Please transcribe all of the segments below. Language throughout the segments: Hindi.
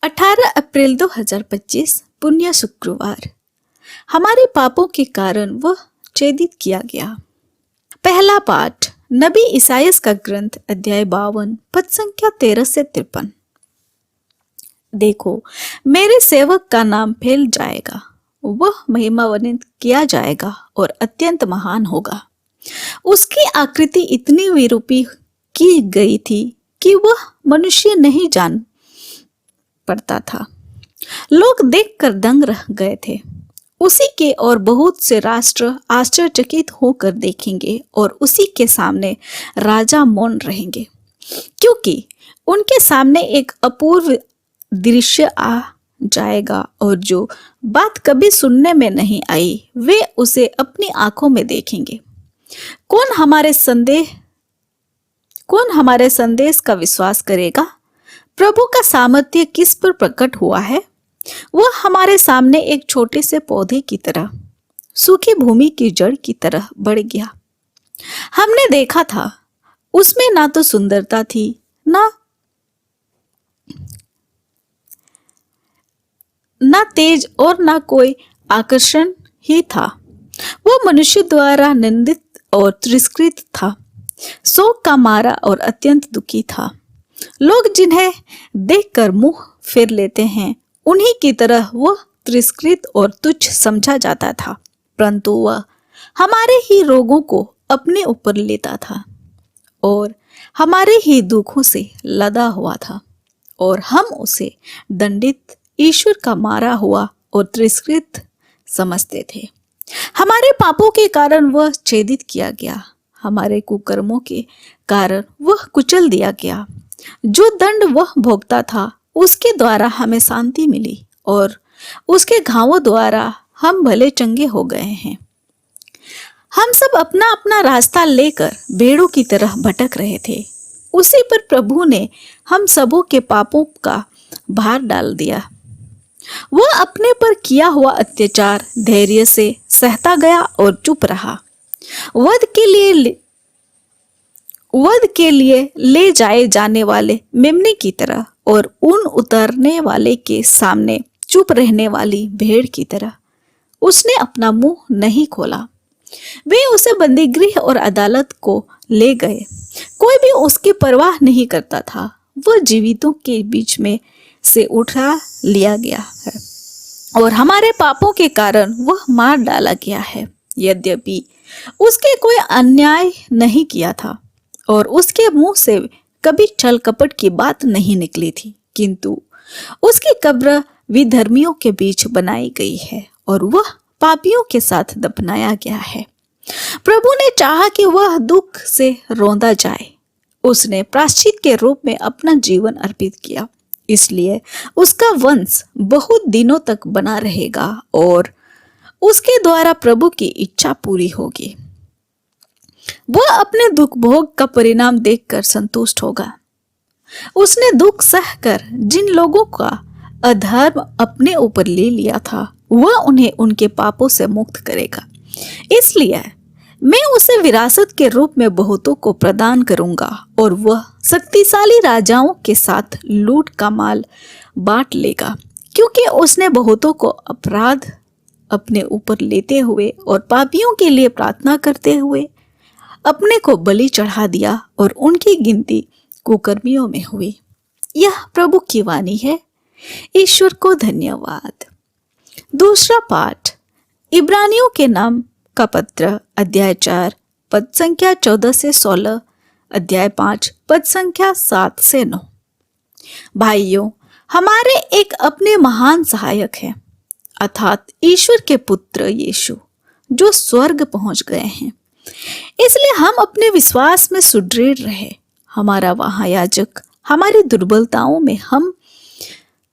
18 अप्रैल 2025 पुण्य शुक्रवार। हमारे पापों के कारण वह छेदित किया गया। पहला पाठ नबी ईसायास का ग्रंथ अध्याय 52 पद संख्या 13 से 53। देखो, मेरे सेवक का नाम फैल जाएगा, वह महिमान्वित किया जाएगा और अत्यंत महान होगा। उसकी आकृति इतनी विरूपी की गई थी कि वह मनुष्य नहीं जान पड़ता था। लोग देखकर दंग रह गए थे। उसी के और बहुत से राष्ट्र आश्चर्यचकित होकर देखेंगे और उसी के सामने राजा मौन रहेंगे, क्योंकि उनके सामने एक अपूर्व दृश्य आ जाएगा और जो बात कभी सुनने में नहीं आई वे उसे अपनी आंखों में देखेंगे। कौन हमारे संदेश का विश्वास करेगा? प्रभु का सामर्थ्य किस पर प्रकट हुआ है? वह हमारे सामने एक छोटे से पौधे की तरह, सूखी भूमि की जड़ की तरह बढ़ गया। हमने देखा था, उसमें ना तो सुंदरता थी, ना तेज और ना कोई आकर्षण ही था। वह मनुष्य द्वारा निंदित और तिरस्कृत था, शोक का मारा और अत्यंत दुखी था। लोग जिन्हें देखकर मुंह फेर लेते हैं, उन्हीं की तरह वह तिरस्कृत और तुच्छ समझा जाता था, परंतु वह हमारे ही रोगों को अपने ऊपर लेता था और हमारे ही दुखों से लदा हुआ था, और हम उसे दंडित, ईश्वर का मारा हुआ और तिरस्कृत समझते थे। हमारे पापों के कारण वह छेदित किया गया, हमारे कुकर्मों के कारण वह कुचल दिया गया। जो दंड वह भोगता था, उसके द्वारा हमें शांति मिली और उसके घावों द्वारा हम भले चंगे हो गए हैं। हम सब अपना अपना रास्ता लेकर भेड़ों की तरह भटक रहे थे। उसी पर प्रभु ने हम सबों के पापों का भार डाल दिया। वह अपने पर किया हुआ अत्याचार धैर्य से सहता गया और चुप रहा। वध के लिए ले जाए जाने वाले मेमने की तरह और ऊन उतारने वाले के सामने चुप रहने वाली भेड़ की तरह उसने अपना मुंह नहीं खोला। वे उसे बंदीगृह और अदालत को ले गए। कोई भी उसकी परवाह नहीं करता था। वह जीवितों के बीच में से उठा लिया गया है और हमारे पापों के कारण वह मार डाला गया है। यद्यपि उसके कोई अन्याय नहीं किया था और उसके मुंह से कभी छल कपट की बात नहीं निकली थी, किंतु उसकी कब्र विधर्मियों के बीच बनाई गई है और वह पापियों के साथ दफनाया गया है। प्रभु ने चाहा कि वह दुख से रौंदा जाए। उसने प्रायश्चित के रूप में अपना जीवन अर्पित किया, इसलिए उसका वंश बहुत दिनों तक बना रहेगा और उसके द्वारा प्रभु की इच्छा पूरी होगी। वह अपने दुख भोग का परिणाम देखकर संतुष्ट होगा। उसने दुख सहकर जिन लोगों का अधर्म अपने ऊपर ले लिया था, वह उन्हें उनके पापों से मुक्त करेगा। इसलिए मैं उसे विरासत के रूप में बहुतों को प्रदान करूंगा और वह शक्तिशाली राजाओं के साथ लूट का माल बांट लेगा, क्योंकि उसने बहुतों को अपराध अपने ऊपर लेते हुए और पापियों के लिए प्रार्थना करते हुए अपने को बलि चढ़ा दिया और उनकी गिनती कुकर्मियों में हुई। यह प्रभु की वाणी है। ईश्वर को धन्यवाद। दूसरा पाठ इब्रानियों के नाम का पत्र अध्याय 4 पद संख्या 14 से 16, अध्याय 5 पद संख्या 7 से 9। भाइयों, हमारे एक अपने महान सहायक है, अर्थात ईश्वर के पुत्र यीशु, जो स्वर्ग पहुंच गए हैं। इसलिए हम अपने विश्वास में सुदृढ़ रहे। हमारा महायाजक हमारी दुर्बलताओं में हम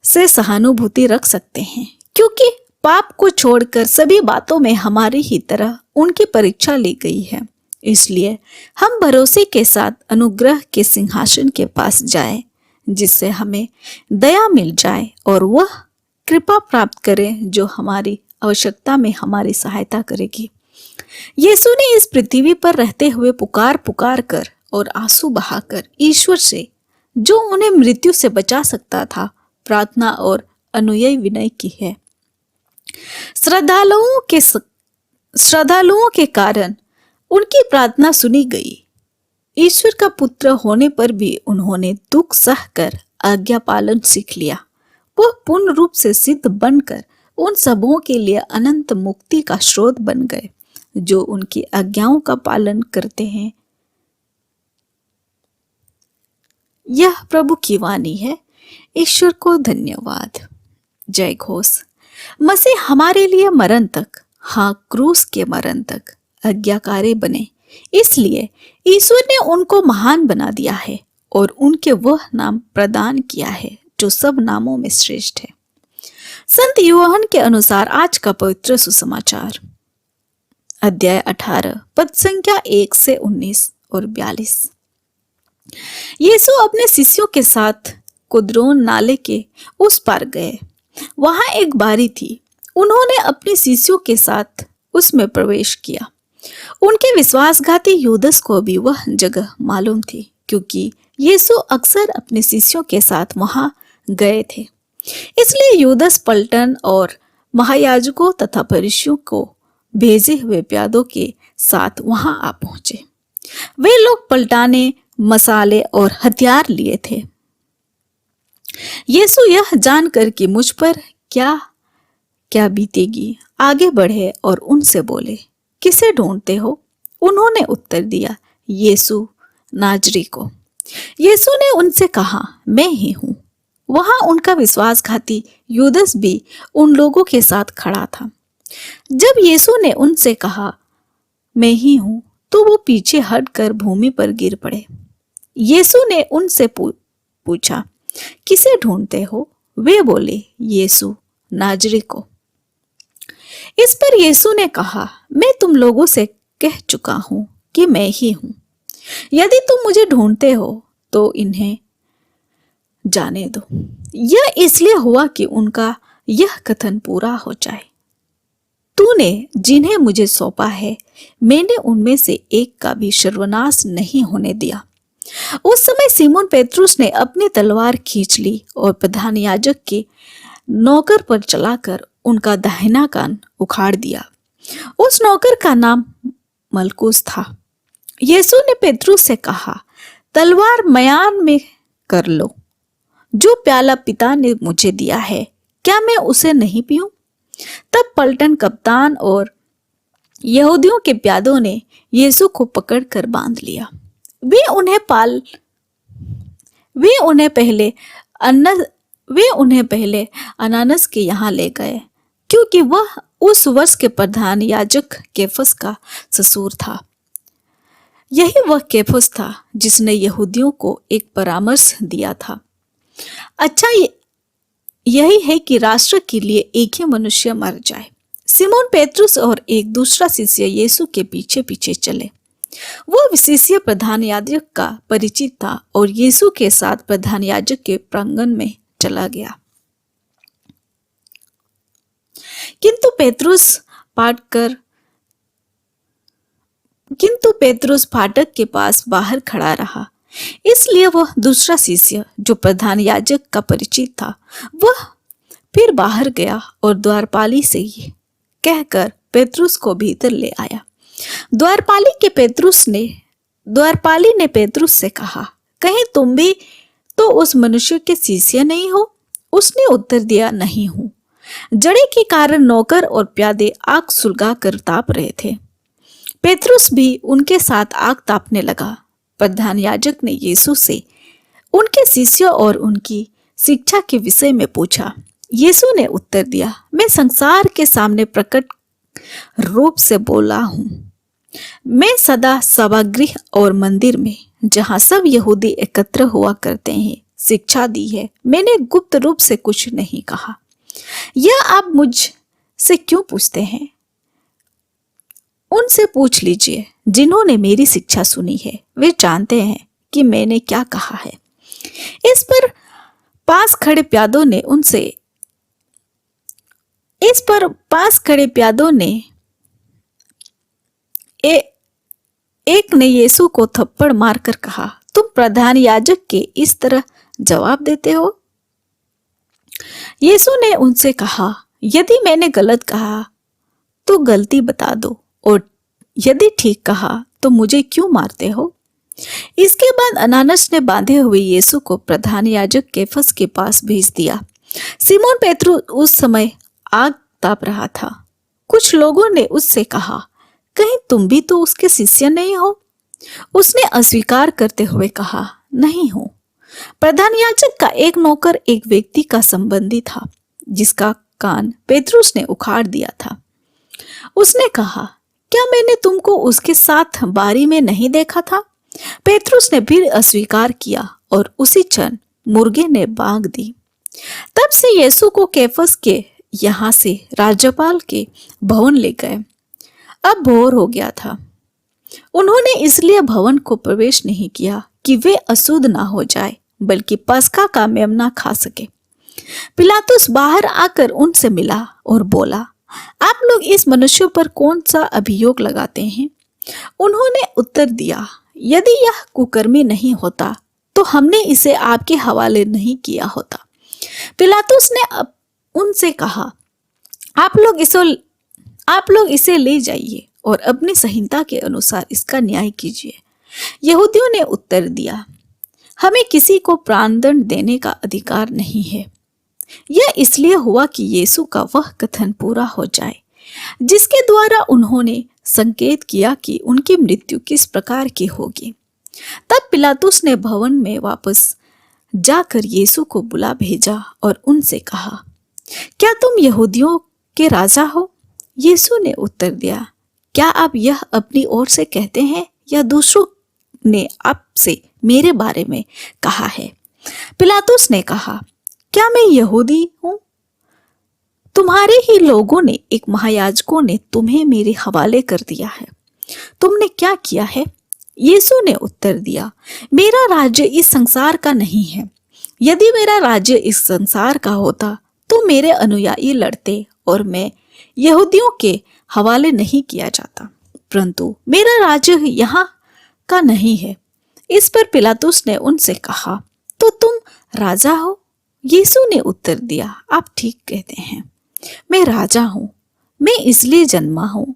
से सहानुभूति रख सकते हैं, क्योंकि पाप को छोड़कर सभी बातों में हमारी ही तरह उनकी परीक्षा ली गई है। इसलिए हम भरोसे के साथ अनुग्रह के सिंहासन के पास जाएं, जिससे हमें दया मिल जाए और वह कृपा प्राप्त करें जो हमारी आवश्यकता में हमारी सहायता करेगी। यीशु ने इस पृथ्वी पर रहते हुए पुकार कर और आंसू बहाकर ईश्वर से, जो उन्हें मृत्यु से बचा सकता था, प्रार्थना और अनुयायी विनय की है। श्रद्धालुओं के कारण उनकी प्रार्थना सुनी गई। ईश्वर का पुत्र होने पर भी उन्होंने दुख सहकर आज्ञा पालन सीख लिया। वह पूर्ण रूप से सिद्ध बनकर उन सबों के लिए अनंत मुक्ति का स्रोत बन गए जो उनकी आज्ञाओं का पालन करते हैं। यह प्रभु की वाणी है। ईश्वर को धन्यवाद। जय घोष। मसीह हमारे लिए मरण तक, हाँ क्रूस के मरण तक आज्ञाकारी बने। इसलिए ईश्वर ने उनको महान बना दिया है और उनके वह नाम प्रदान किया है जो सब नामों में श्रेष्ठ है। संत यूहन्ना के अनुसार आज का पवित्र सुसमाचार, अध्याय 18 पद संख्या 1 से 19 और 42। यीशु अपने शिष्यों के साथ कुद्रोन नाले के उस पार गए। वहां एक बारी थी। उन्होंने अपने शिष्यों के साथ उसमें प्रवेश किया। उनके विश्वासघाती यूदस को भी वह जगह मालूम थी, क्योंकि यीशु अक्सर अपने शिष्यों के साथ वहां गए थे। इसलिए यूदस पलटन और महायाजकों तथा फरीसियों को भेजे हुए प्यादों के साथ वहां आ पहुंचे। वे लोग पलटाने, मसाले और हथियार लिए थे। यीशु यह जानकर कि मुझ पर क्या क्या बीतेगी, आगे बढ़े और उनसे बोले, किसे ढूंढते हो? उन्होंने उत्तर दिया, यीशु नाजरी को। यीशु ने उनसे कहा, मैं ही हूं। वहां उनका विश्वासघाती यूदस भी उन लोगों के साथ खड़ा था। जब यीशु ने उनसे कहा, मैं ही हूं, तो वो पीछे हटकर भूमि पर गिर पड़े। यीशु ने उनसे पूछा, किसे ढूंढते हो? वे बोले, यीशु नाजरी को। इस पर यीशु ने कहा, मैं तुम लोगों से कह चुका हूं कि मैं ही हूं। यदि तुम मुझे ढूंढते हो तो इन्हें जाने दो। यह इसलिए हुआ कि उनका यह कथन पूरा हो जाए, तूने जिन्हें मुझे सौंपा है, मैंने उनमें से एक का भी सर्वनाश नहीं होने दिया। उस समय सिमोन पेत्रुस ने अपनी तलवार खींच ली और प्रधान याजक के नौकर पर चलाकर उनका दाहिना कान उखाड़ दिया। उस नौकर का नाम मलकुस था। यीशु ने पेत्रुस से कहा, तलवार म्यान में कर लो। जो प्याला पिता ने मुझे दिया है, क्या मैं उसे नहीं पीऊं? तब पलटन कप्तान और यहूदियों के प्यादों ने यीशु को पकड़कर बांध लिया। वे उन्हें पहले अनानस के यहाँ ले गए, क्योंकि वह उस वर्ष के प्रधान याजक कैफस का ससुर था। यही वह कैफस था जिसने यहूदियों को एक परामर्श दिया था, अच्छा यही है कि राष्ट्र के लिए एक ही मनुष्य मर जाए। सिमोन पेत्रुस और एक दूसरा शिष्य यीशु के पीछे पीछे चले। वह शिष्य प्रधान याजक का परिचित था और यीशु के साथ प्रधान याजक के प्रांगण में चला गया। किंतु पेत्रुस फाटक के पास बाहर खड़ा रहा। इसलिए वह दूसरा शिष्य जो प्रधान याजक का परिचित था, वह फिर बाहर गया और द्वारपाली से ये कहकर पेत्रुस को भीतर ले आया। द्वारपाली ने पेत्रुस से कहा, कहीं तुम भी तो उस मनुष्य के शिष्य नहीं हो? उसने उत्तर दिया, नहीं हूं। जड़े के कारण नौकर और प्यादे आग सुलगा कर ताप रहे थे। पेत्रुस भी उनके साथ आग तापने लगा। प्रधान याजक ने यीशु से उनके शिष्यों और उनकी शिक्षा के विषय में पूछा। यीशु ने उत्तर दिया, मैं संसार के सामने प्रकट रूप से बोला हूं। मैं सदा सभागृह और मंदिर में, जहां सब यहूदी एकत्र हुआ करते हैं, शिक्षा दी है। मैंने गुप्त रूप से कुछ नहीं कहा। यह आप मुझ से क्यों पूछते हैं? उनसे पूछ लीजिए जिन्होंने मेरी शिक्षा सुनी है। वे जानते हैं कि मैंने क्या कहा है। इस पर पास खड़े प्यादों ने एक ने यीशु को थप्पड़ मारकर कहा, तुम प्रधान याजक के इस तरह जवाब देते हो? यीशु ने उनसे कहा, यदि मैंने गलत कहा तो गलती बता दो, और यदि ठीक कहा तो मुझे क्यों मारते हो? इसके बाद अनानस ने बांधे हुए यीशु को प्रधान याजक कैफस के पास भेज दिया। सिमोन पेत्रु उस समय आग ताप रहा था। कुछ लोगों ने उससे कहा, कहीं तुम भी तो उसके शिष्य नहीं हो? उसने अस्वीकार करते हुए कहा, नहीं हूं। प्रधान याजक का एक नौकर एक व्यक्ति का संबंधी था जिसका कान पेत्रुस ने उखाड़ दिया था। उसने कहा, क्या मैंने तुमको उसके साथ बारी में नहीं देखा था? पेत्रुस ने फिर अस्वीकार किया और उसी क्षण मुर्गे ने बांग दी। तब से यीशु को कैफस के यहाँ से राज्यपाल के भवन ले गए। अब भोर हो गया था। उन्होंने इसलिए भवन को प्रवेश नहीं किया कि वे अशुद्ध ना हो जाए, बल्कि पस्का का मेमना खा सके। पिलातुस बाहर आकर उनसे मिला और बोला, आप लोग इस मनुष्य पर कौन सा अभियोग लगाते हैं? उन्होंने उत्तर दिया, यदि यह कुकर्मी नहीं होता तो हमने इसे आपके हवाले नहीं किया होता। पिलातुस ने उनसे कहा, आप लोग इसे ले जाइए और अपनी संहिता के अनुसार इसका न्याय कीजिए। यहूदियों ने उत्तर दिया, हमें किसी को प्राणदंड देने का अधिकार नहीं है। यह इसलिए हुआ कि यीशु का वह कथन पूरा हो जाए जिसके द्वारा उन्होंने संकेत किया कि उनकी मृत्यु किस प्रकार की होगी। तब पिलातुस ने भवन में वापस जाकर यीशु को बुला भेजा और उनसे कहा, क्या तुम यहूदियों के राजा हो? यीशु ने उत्तर दिया, क्या आप यह अपनी ओर से कहते हैं या दूसरों ने आपसे मेरे बारे में कहा है? पिलातुस ने कहा, क्या मैं यहूदी हूँ? तुम्हारे ही लोगों ने, एक महायाजकों ने तुम्हें मेरे हवाले कर दिया है। तुमने क्या किया है? यीशु ने उत्तर दिया, मेरा राज्य इस संसार का नहीं है। यदि मेरा राज्य इस संसार का होता तो मेरे अनुयायी लड़ते और मैं यहूदियों के हवाले नहीं किया जाता, परंतु मेरा राज्य यहाँ का नहीं है। इस पर पिलातुस ने उनसे कहा, तो तुम राजा हो? यीशु ने उत्तर दिया, आप ठीक कहते हैं, मैं राजा हूं। मैं इसलिए जन्मा हूं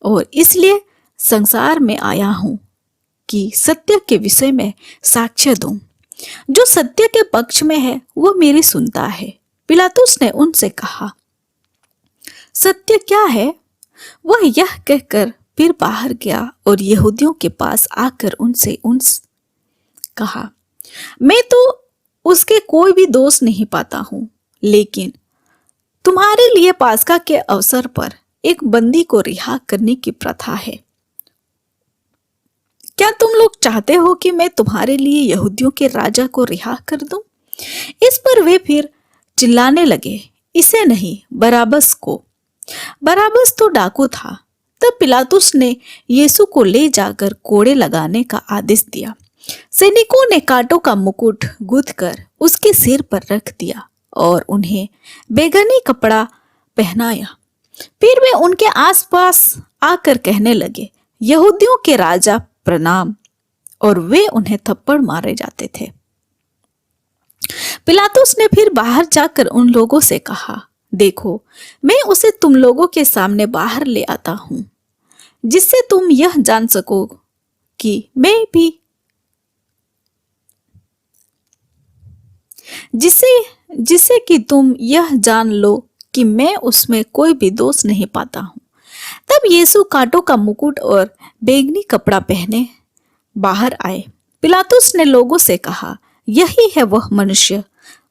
और इसलिए संसार में आया हूं कि सत्य के विषय में साक्ष्य दूं। जो सत्य के पक्ष में है वो मेरी सुनता है। पिलातुस ने उनसे कहा, सत्य क्या है? वह यह कहकर फिर बाहर गया और यहूदियों के पास आकर उनसे कहा, मैं तो उसके कोई भी दोष नहीं पाता हूं, लेकिन तुम्हारे लिए पास्का के अवसर पर एक बंदी को रिहा करने की प्रथा है। क्या तुम लोग चाहते हो कि मैं तुम्हारे लिए यहूदियों के राजा को रिहा कर दूं? इस पर वे फिर चिल्लाने लगे, इसे नहीं, बराबस को। बराबस तो डाकू था। तब पिलातुस ने यीशु को ले जाकर कोड़े लगाने का आदेश दिया। सैनिकों ने कांटों का मुकुट गूंथकर उसके सिर पर रख दिया और उन्हें बैंगनी कपड़ा पहनाया। फिर वे उनके आसपास आकर कहने लगे, यहूदियों के राजा प्रणाम, और वे उन्हें थप्पड़ मारे जाते थे। पिलातुस ने फिर बाहर जाकर उन लोगों से कहा, देखो, मैं उसे तुम लोगों के सामने बाहर ले आता हूं, जिससे तुम यह जान सको कि जिससे कि तुम यह जान लो कि मैं उसमें कोई भी दोष नहीं पाता हूं। तब यीशु कांटों का मुकुट और बैंगनी कपड़ा पहने बाहर आए। पिलातुस ने लोगों से कहा, यही है वह मनुष्य।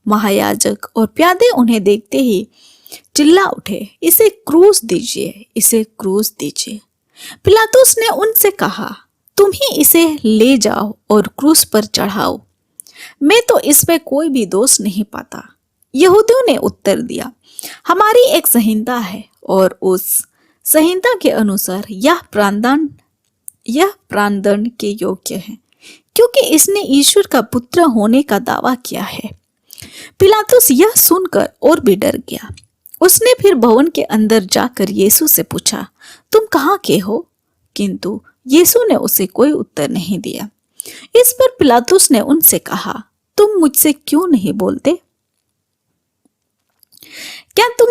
महायाजक और प्यादे उन्हें देखते ही चिल्ला उठे, इसे क्रूस दीजिए, इसे क्रूस दीजिए। पिलातुस ने उनसे कहा, तुम ही इसे ले जाओ और क्रूस पर चढ़ाओ, मैं तो इसमें कोई भी दोष नहीं पाता। यहूदियों ने उत्तर दिया, हमारी एक संहिता है और उस संहिता के अनुसार यह प्राणदंड के योग्य है, क्योंकि इसने ईश्वर का पुत्र होने का दावा किया है। पिलातुस यह सुनकर और भी डर गया। उसने फिर भवन के अंदर जाकर यीशु से पूछा, तुम कहाँ के हो? किंतु यीशु ने उसे कोई उत्तर नहीं दिया। इस पर पिलातुस ने उनसे कहा, तुम मुझसे क्यों नहीं बोलते?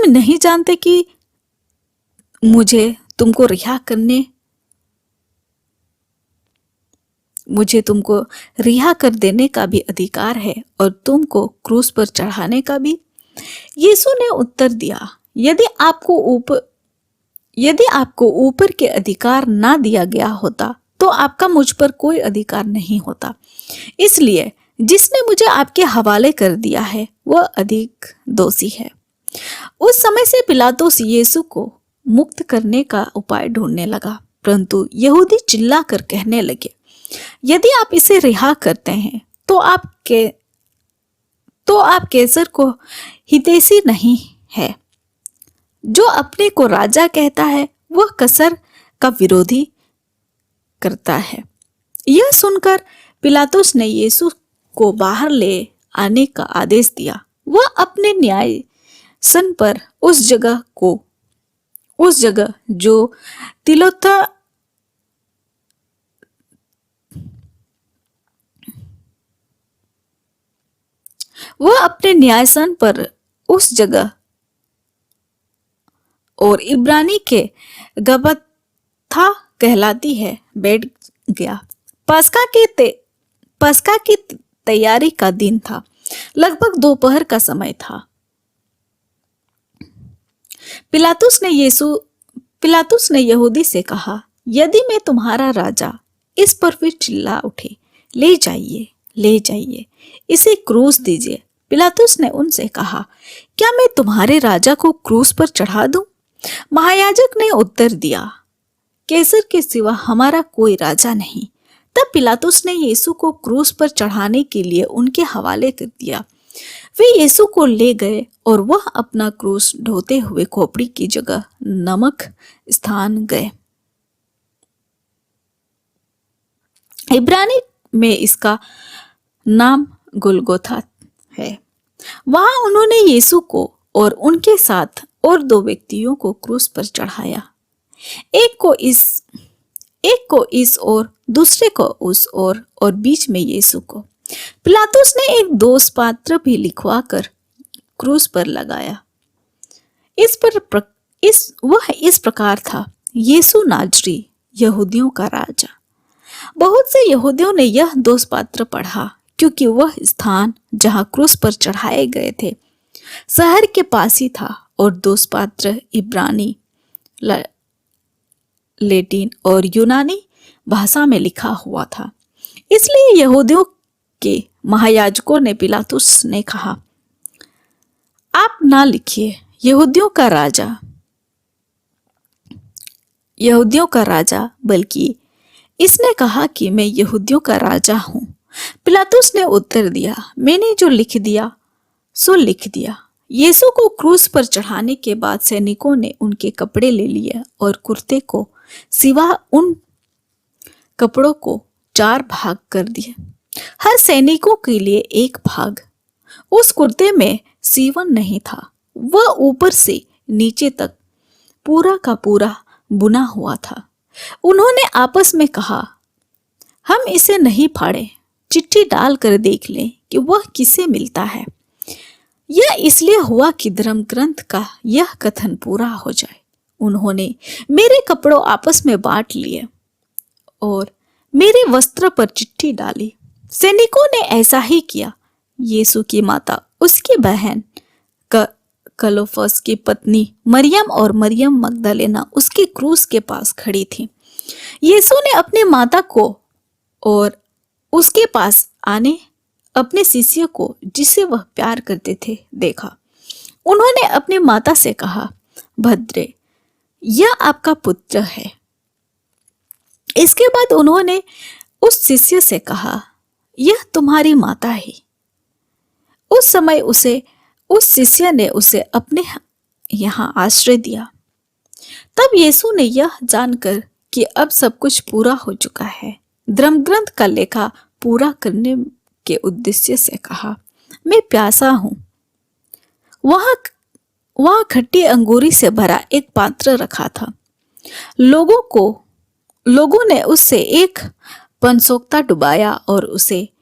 तुम नहीं जानते कि मुझे तुमको रिहा कर देने का भी अधिकार है और तुमको क्रूस पर चढ़ाने का भी? यीशु ने उत्तर दिया, यदि आपको ऊपर के अधिकार ना दिया गया होता तो आपका मुझ पर कोई अधिकार नहीं होता। इसलिए जिसने मुझे आपके हवाले कर दिया है वह अधिक दोषी है। उस समय से पिलातुस यीशु को मुक्त करने का उपाय ढूंढने लगा, परंतु यहूदी चिल्लाकर कहने लगे, यदि आप इसे रिहा करते हैं तो आप कैसर को हितैषी नहीं है। जो अपने को राजा कहता है वह कैसर का विरोधी करता है। यह सुनकर पिलातुस ने यीशु को बाहर ले आने का आदेश दिया। वह अपने न्यायासन पर उस जगह जो तिलोत्था वह अपने न्यायासन पर उस जगह और इब्रानी के गबथा कहलाती है बैठ गया। पस्का की तैयारी का दिन था। लगभग दोपहर का समय था। पिलातुस ने यहूदी से कहा, यदि मैं तुम्हारा राजा, इस पर वे चिल्ला उठे, ले जाइए, ले जाइए, इसे क्रूस दीजिए। पिलातुस ने उनसे कहा, क्या मैं तुम्हारे राजा को क्रूस पर चढ़ा दूं? महायाजक ने उत्तर दिया, कैसर के सिवा हमारा कोई राजा नहीं। तब पिलातुस ने यीशु को क्रूस पर चढ़ाने के लिए उनके हवाले कर दिया। वे यीशु को ले गए और वह अपना क्रूस ढोते हुए खोपड़ी की जगह नमक स्थान गए। इब्रानी में इसका नाम गुलगोथा है। वहां उन्होंने यीशु को और उनके साथ और 2 व्यक्तियों को क्रूस पर चढ़ाया, एक को इस ओर, दूसरे को उस ओर, और बीच में यीशु को। पिलातुस ने एक दोष पात्र भी लिखवा कर क्रूस पर लगाया। वह इस प्रकार था, यीशु नाजरी, यहूदियों का राजा। बहुत से यहूदियों ने यह दोष पात्र पढ़ा, क्योंकि वह स्थान जहां क्रूस पर चढ़ाए गए थे शहर के पास ही था और दोष पात्र इब्रानी, लैटिन और यूनानी भाषा में लिखा हुआ था। इसलिए यहूदियों के महायाजकों ने पिलातुस ने कहा, आप ना लिखिए, यहूदियों का राजा, बल्कि इसने कहा कि मैं यहूदियों का राजा हूं। पिलातुस ने उत्तर दिया, मैंने जो लिख दिया सो लिख दिया। यीशु को क्रूस पर चढ़ाने के बाद सैनिकों ने उनके कपड़े ले लिए और कुर्ते को सिवा उन कपड़ों को 4 भाग कर दिए, हर सैनिकों के लिए एक भाग। उस कुर्ते में सीवन नहीं था, वह ऊपर से नीचे तक पूरा का पूरा बुना हुआ था। उन्होंने आपस में कहा, हम इसे नहीं फाड़े, चिट्ठी डाल कर देख लें कि वह किसे मिलता है। यह इसलिए हुआ कि धर्म ग्रंथ का यह कथन पूरा हो जाए, उन्होंने मेरे कपड़ों आपस में बांट लिए और मेरे वस्त्र पर चिट्ठी डाली। सैनिकों ने ऐसा ही किया। यीशु की माता, उसकी बहन क्लोफस की पत्नी मरियम और मरियम मगदलेना उसकी क्रूस के पास खड़ी थी। यीशु ने अपनी माता को और उसके पास आने अपने शिष्य को, जिसे वह प्यार करते थे, देखा। उन्होंने अपनी माता से कहा, भद्रे, यह आपका पुत्र है। इसके बाद उन्होंने उस शिष्य से कहा, यह तुम्हारी माता है। उस समय उस शिष्य ने उसे अपने यहाँ आश्रय दिया। तब यीशु ने यह जानकर कि अब सब कुछ पूरा हो चुका है, धर्मग्रंथ का लेखा पूरा करने के उद्देश्य से कहा, मैं प्यासा हूं। वहां खट्टी अंगूरी से भरा एक पात्र रखा था। लोगों ने उससे एक पनसोक्ता डुबाया और उसे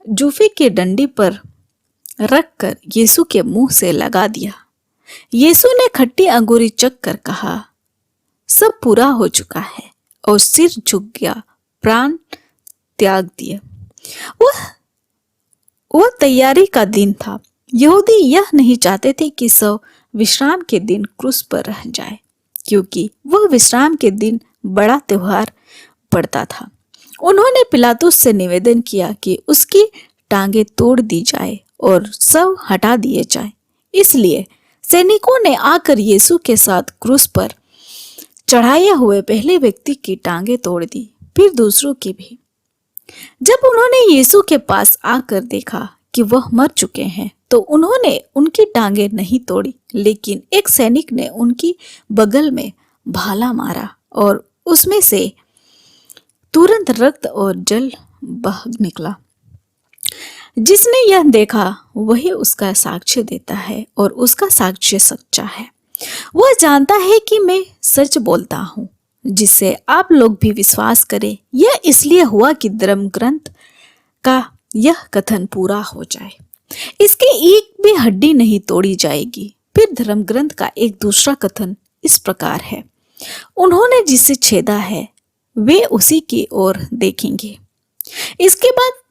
जूफे की डंडी पर रखकर यीशु के मुंह से लगा दिया। यीशु ने खट्टी अंगूरी चख कर कहा, सब पूरा हो चुका है, और सिर झुक गया, प्राण त्याग दिए। वह वह तैयारी का दिन था। यहूदी यह नहीं चाहते थे कि सब विश्राम के दिन क्रूस पर रह जाए, क्योंकि वह विश्राम के दिन बड़ा त्योहार पड़ता था। उन्होंने पिलातुस से निवेदन किया कि उसकी टांगें तोड़ दी जाए और सब हटा दिए जाए। इसलिए सैनिकों ने आकर यीशु के साथ क्रूस पर चढ़ाए हुए पहले व्यक्ति की टांगें तोड़ दी, फिर दूसरों की भी। जब उन्होंने यीशु के पास आकर देखा कि वह मर चुके हैं, तो उन्होंने उनकी टांगें नहीं तोड़ी, लेकिन एक सैनिक ने उनकी बगल में भाला मारा और उसमें से तुरंत रक्त और जल बह निकला। जिसने यह देखा वही उसका साक्ष्य देता है, और उसका साक्ष्य सच्चा है। वह जानता है कि मैं सच बोलता हूँ, जिससे आप लोग भी विश्वास करें। यह इसलिए हुआ कि धर्म ग्रंथ का यह कथन पूरा हो जाए, इसकी एक भी हड्डी नहीं तोड़ी जाएगी। फिर धर्म ग्रंथ का एक दूसरा कथन इस प्रकार है, उन्होंने जिसे छेदा है वे उसी की ओर देखेंगे। इसके बाद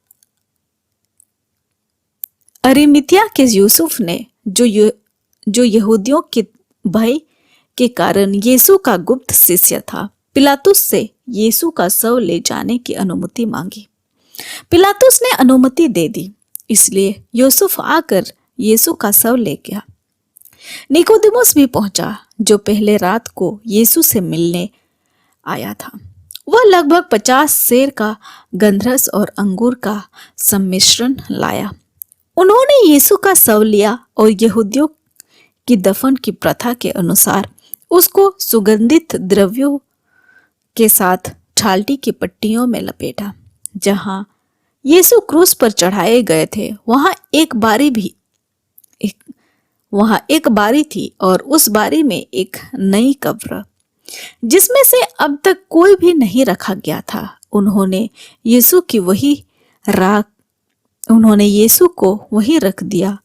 अरिमतिया के यूसुफ ने, जो यहूदियों के भय के कारण यीशु का गुप्त शिष्य था, पिलातुस से यीशु का शव ले जाने की अनुमति मांगी। पिलातुस ने अनुमति दे दी, इसलिए यूसुफ आकर यीशु का शव ले गया। निकोदेमुस भी पहुंचा, जो पहले रात को यीशु से मिलने आया था। वह लगभग 50 सेर का गंधरस और अंगूर का सम्मिश्रण लाया। उन्होंने यीशु का शव लिया और यहूदियों की दफन की प्रथा के अनुसार उसको सुगंधित द्रव्यों के साथ ठाल्टी की पट्टियों में लपेटा। जहां यीशु क्रूस पर चढ़ाए गए थे, वहां एक बारी थी, और उस बारी में एक नई कब्र, जिसमें से अब तक कोई भी नहीं रखा गया था। उन्होंने यीशु को वही रख दिया,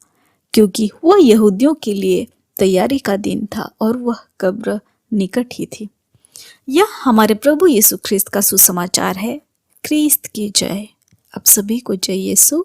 क्योंकि वह यहूदियों के लिए तैयारी का दिन था और वह कब्र निकट ही थी। यह हमारे प्रभु यीशु ख्रिस्त का सुसमाचार है। ख्रिस्त की जय। आप सभी को जय यीशु।